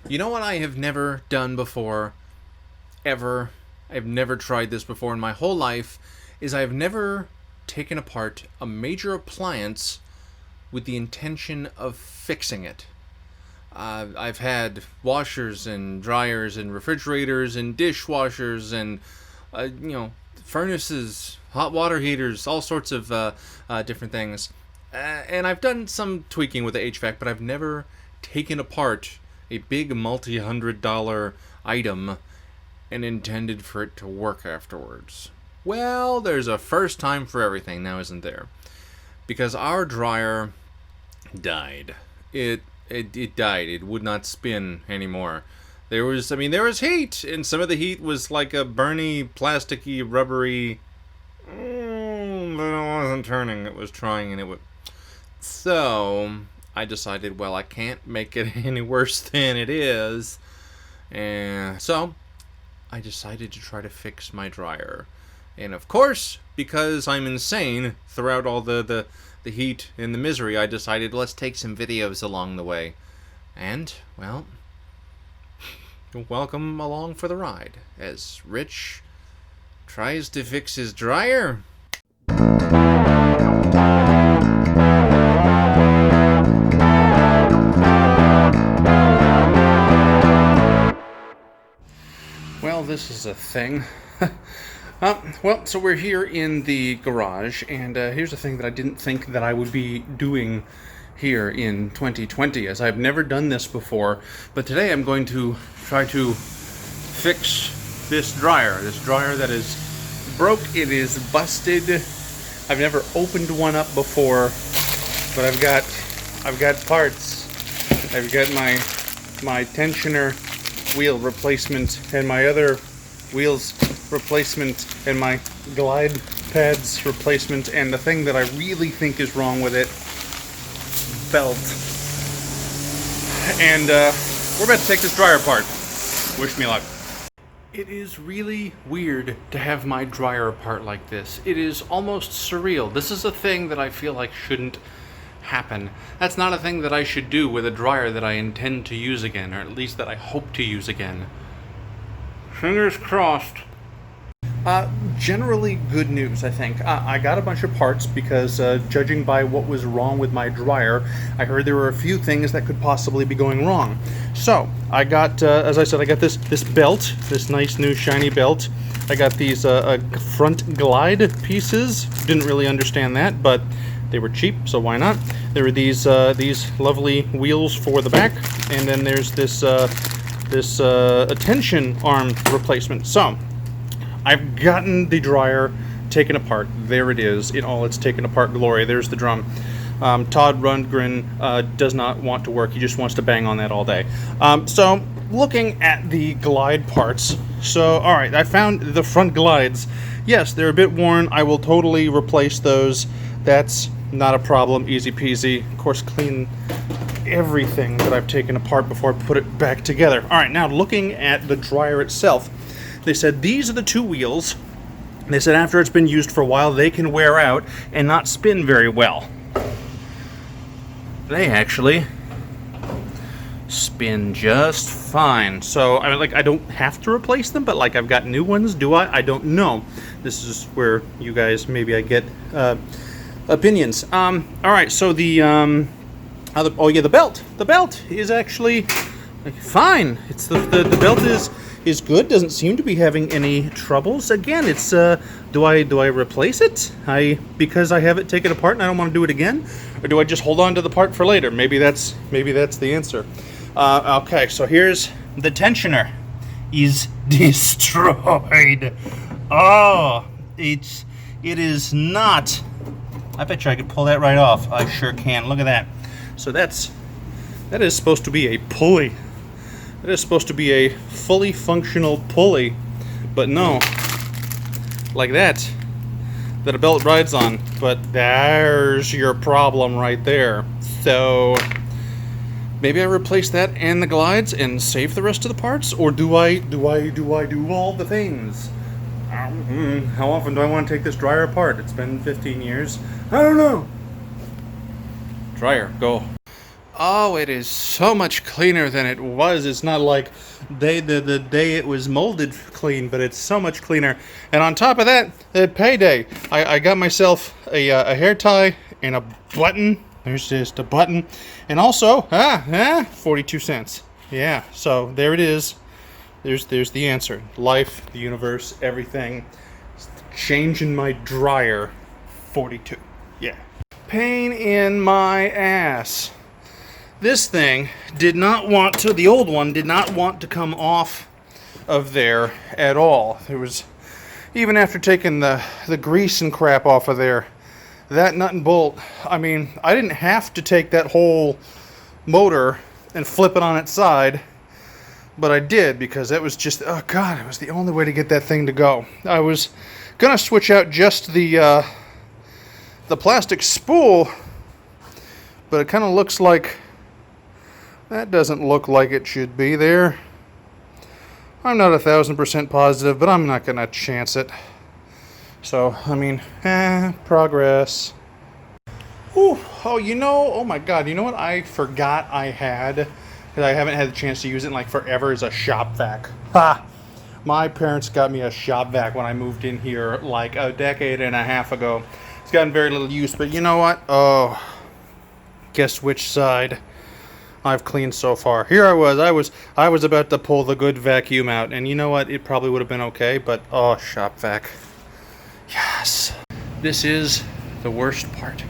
You know what I have never done before, ever? I've never tried this before in my whole life, is I've never taken apart a major appliance with the intention of fixing it. I've had washers and dryers and refrigerators and dishwashers and, furnaces, hot water heaters, all sorts of different things. And I've done some tweaking with the HVAC, but I've never taken apart a big multi-$100 item and intended for it to work afterwards. Well, there's a first time for everything now, isn't there? Because our dryer died. It died. It would not spin anymore. There was heat, and some of the heat was like a burny, plasticky, rubbery. But it wasn't turning. It was trying, and it would. So I decided, well, I can't make it any worse than it is, and so I decided to try to fix my dryer. And of course, because I'm insane, throughout all the heat and the misery, I decided let's take some videos along the way. And, well, welcome along for the ride as Rich tries to fix his dryer. Well, this is a thing. So we're here in the garage, and here's the thing that I didn't think that I would be doing here in 2020, as I've never done this before. But today I'm going to try to fix this dryer that is broke. It is busted. I've never opened one up before, but I've got parts. I've got my tensioner wheel replacement and my other wheels replacement and my glide pads replacement, and the thing that I really think is wrong with it, belt. And we're about to take this dryer apart. Wish me luck. It is really weird to have my dryer apart like this. It is almost surreal. This is a thing that I feel like shouldn't happen. That's not a thing that I should do with a dryer that I intend to use again, or at least that I hope to use again. Fingers crossed. Generally good news, I think. I got a bunch of parts because, judging by what was wrong with my dryer, I heard there were a few things that could possibly be going wrong. So, I got, as I said, I got this belt, this nice new shiny belt. I got these front glide pieces. Didn't really understand that, but they were cheap, so why not? There were these lovely wheels for the back, and then there's this tension arm replacement. So, I've gotten the dryer taken apart. There it is in all its taken apart glory. There's the drum. Todd Rundgren does not want to work. He just wants to bang on that all day. So, looking at the glide parts. So, alright, I found the front glides. Yes, they're a bit worn. I will totally replace those. That's not a problem. Easy peasy. Of course, clean everything that I've taken apart before I put it back together. Alright, now looking at the dryer itself. They said these are the two wheels. They said after it's been used for a while, they can wear out and not spin very well. They actually spin just fine. So, I don't have to replace them, but I've got new ones. Do I? I don't know. This is where you guys, maybe I get opinions. Alright, so the belt. The belt is actually fine. It's the belt is good. Doesn't seem to be having any troubles. Again, it's do I replace it? Because I have it taken apart and I don't want to do it again, or do I just hold on to the part for later? Maybe that's the answer. Okay, so here's the tensioner. Is destroyed. Oh, it is not. I bet you I could pull that right off. I sure can. Look at that. So that is supposed to be a pulley. That is supposed to be a fully functional pulley, but no, like that a belt rides on. But there's your problem right there. So maybe I replace that and the glides and save the rest of the parts, or do I do all the things? How often do I want to take this dryer apart? It's been 15 years. I don't know. Dryer, go. Oh, it is so much cleaner than it was. It's not like the day it was molded clean, but it's so much cleaner. And on top of that, payday. I got myself a hair tie and a button. There's just a button. And also, 42 cents. Yeah, so there it is. There's the answer. Life, the universe, everything. Change in my dryer, 42. Yeah. Pain in my ass. This thing did not want to, the old one did not want to come off of there at all. There was, even after taking the grease and crap off of there, that nut and bolt, I mean, I didn't have to take that whole motor and flip it on its side, but I did because that was just, oh God, it was the only way to get that thing to go. I was gonna switch out just the plastic spool, but it kind of looks like that doesn't look like it should be there. I'm not 1,000% positive, but I'm not gonna chance it. So, I mean, progress. Ooh, oh, oh my God, you know what I forgot I had? Because I haven't had the chance to use it in like forever, is a shop vac. Ha! My parents got me a shop vac when I moved in here like a decade and a half ago. It's gotten very little use, but you know what? Oh, guess which side I've cleaned so far. Here I was about to pull the good vacuum out, and you know what? It probably would have been okay, but oh, shop vac. Yes. This is the worst part,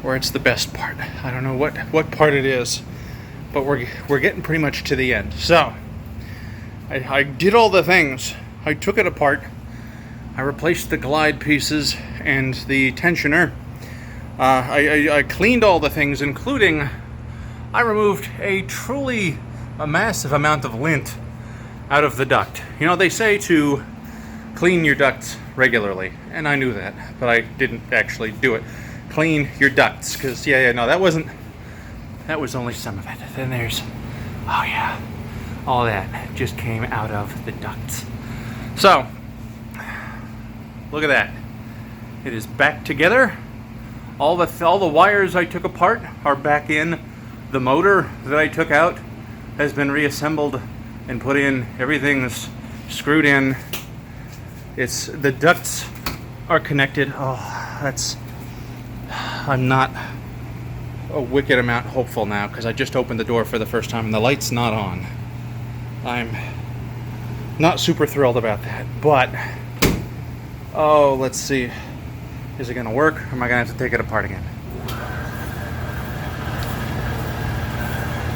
or it's the best part. I don't know what part it is, but we're getting pretty much to the end. So, I did all the things. I took it apart. I replaced the glide pieces and the tensioner. I cleaned all the things, including I removed a massive amount of lint out of the duct. You know, they say to clean your ducts regularly, and I knew that, but I didn't actually do it. Clean your ducts, because no, that was only some of it. Then there's, oh yeah, all that just came out of the ducts. So, look at that. It is back together. All the wires I took apart are back in. The motor that I took out has been reassembled and put in. Everything's screwed in. The ducts are connected. Oh, I'm not a wicked amount hopeful now because I just opened the door for the first time and the light's not on. I'm not super thrilled about that, but oh, let's see. Is it gonna work, or am I gonna have to take it apart again?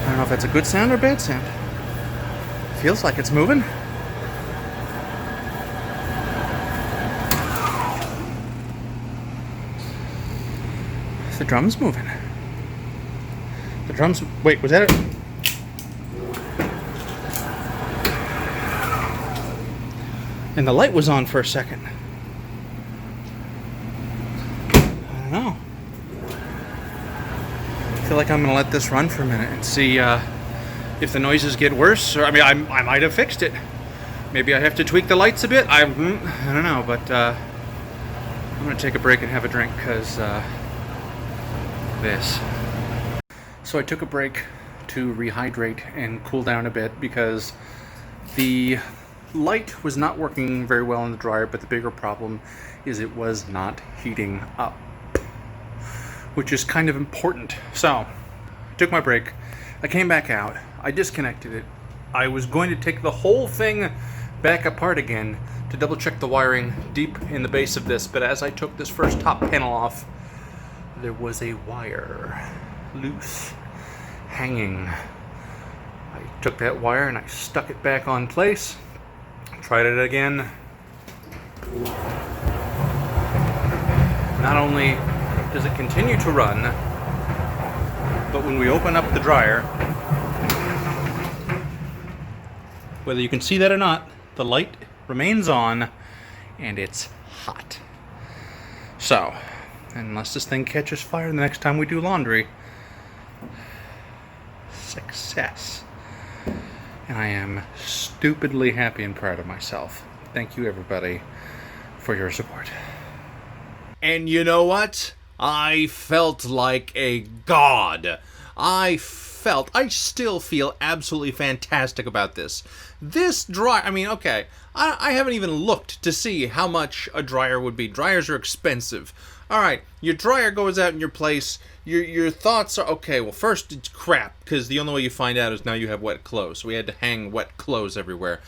I don't know if that's a good sound or bad sound. Feels like it's moving. The drum's moving. The drum's... Wait, was that it? And the light was on for a second. I don't know. I feel like I'm going to let this run for a minute and see if the noises get worse. Or, I mean, I might have fixed it. Maybe I have to tweak the lights a bit. I don't know, but I'm going to take a break and have a drink because this. So I took a break to rehydrate and cool down a bit because the light was not working very well in the dryer, but the bigger problem is it was not heating up, which is kind of important. So I took my break. I came back out. I disconnected it. I was going to take the whole thing back apart again to double check the wiring deep in the base of this, but as I took this first top panel off, there was a wire loose, hanging. I took that wire and I stuck it back on place. Tried it again. Not only does it continue to run, but when we open up the dryer, whether you can see that or not, the light remains on and it's hot. So, unless this thing catches fire the next time we do laundry, success. And I am stupidly happy and proud of myself. Thank you, everybody, for your support. And you know what? I felt like a god. I still feel absolutely fantastic about this. This dryer, I mean, okay, I haven't even looked to see how much a dryer would be. Dryers are expensive. All right, your dryer goes out in your place. Your thoughts are, okay, well, first it's crap, because the only way you find out is now you have wet clothes. So we had to hang wet clothes everywhere.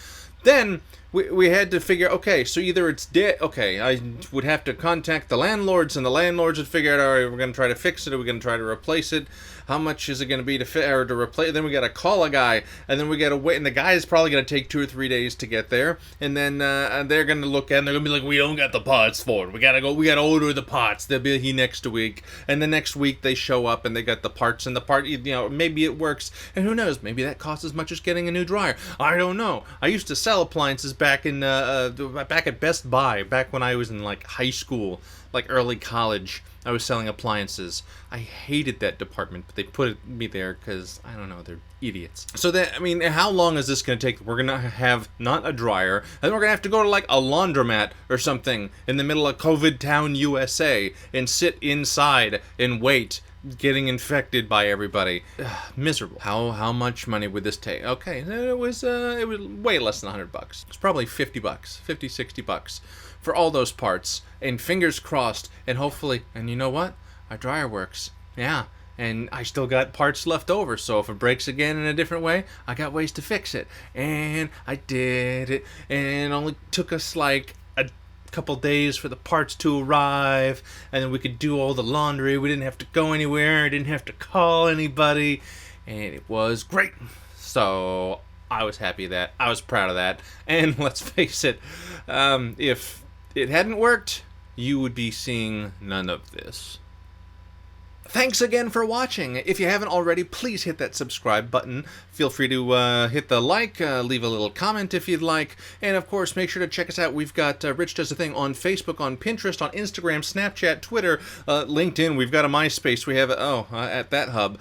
Then we had to figure, okay, so either it's dead, okay, I would have to contact the landlords, and the landlords would figure out, all right, we're going to try to fix it, or we're going to try to replace it. How much is it going to be to replace? Then we got to call a guy, and then we got to wait, and the guy is probably going to take 2 or 3 days to get there, and then they're going to look at it, and they're going to be like, we don't got the parts for it. We got to order the parts. They'll be here next week, and the next week they show up, and they got the parts, and the part, maybe it works, and who knows, maybe that costs as much as getting a new dryer. I don't know. I used to sell appliances back at Best Buy, back when I was in like high school, like early college. I was selling appliances. I hated that department, but they put me there because, I don't know, they're idiots. So that, I mean, how long is this going to take? We're going to have not a dryer, and then we're going to have to go to like a laundromat or something in the middle of COVID Town, USA, and sit inside and wait, getting infected by everybody. Miserable. How much money would this take? Okay, it was way less than $100. It's probably $50, $50-$60 for all those parts, and fingers crossed, and hopefully, and you know what? Our dryer works. Yeah. And I still got parts left over, so if it breaks again in a different way, I got ways to fix it. And I did it, and it only took us like a couple days for the parts to arrive, and then we could do all the laundry. We didn't have to go anywhere. I didn't have to call anybody, and it was great. So I was happy with that. I was proud of that. And let's face it, if it hadn't worked, you would be seeing none of this. Thanks again for watching. If you haven't already, please hit that subscribe button. Feel free to hit the like, leave a little comment if you'd like, and of course, make sure to check us out. We've got Rich Does a Thing on Facebook, on Pinterest, on Instagram, Snapchat, Twitter, LinkedIn. We've got a MySpace. We have at that hub.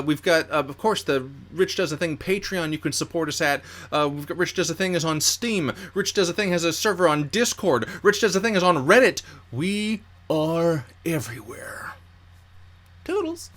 We've got, of course, the Rich Does a Thing Patreon. You can support us at. We've got Rich Does a Thing is on Steam. Rich Does a Thing has a server on Discord. Rich Does a Thing is on Reddit. We are everywhere. Toodles.